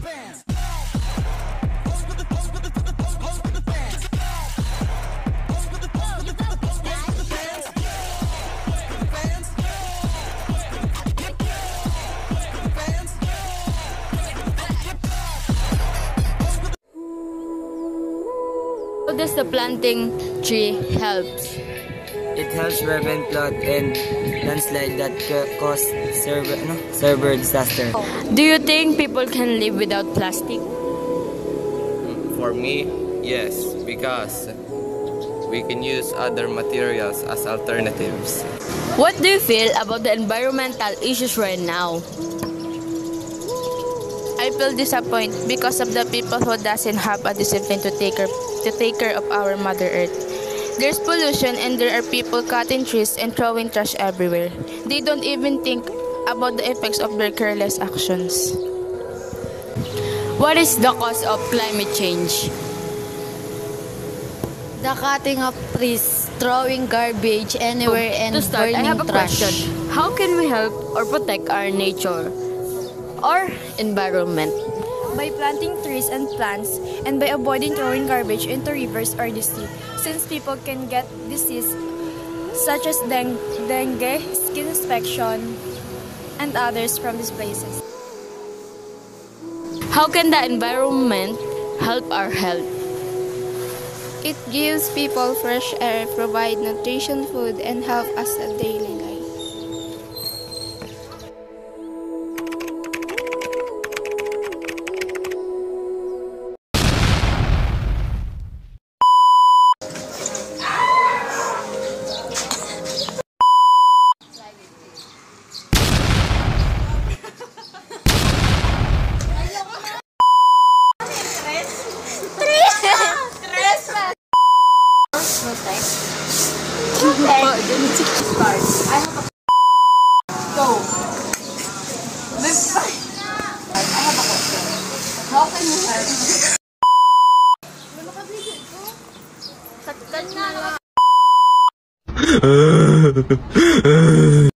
How does the planting tree help? It helps prevent flood and landslide that cause severe disaster. Do you think people can live without plastic? For me, yes, because we can use other materials as alternatives. What do you feel about the environmental issues right now? I feel disappointed because of the people who doesn't have a discipline to take care of our Mother Earth. There's pollution and there are people cutting trees and throwing trash everywhere. They don't even think about the effects of their careless actions. What is the cause of climate change? The cutting of trees, throwing garbage anywhere, and To start, I burning have a trash. question. How can we help or protect our nature or environment? By planting trees and plants and by avoiding throwing garbage into rivers or the sea, since people can get disease such as dengue, skin infection, and others from these places. How can the environment help our health? It gives people fresh air, provide nutrition food, and help us a daily life. How can you help?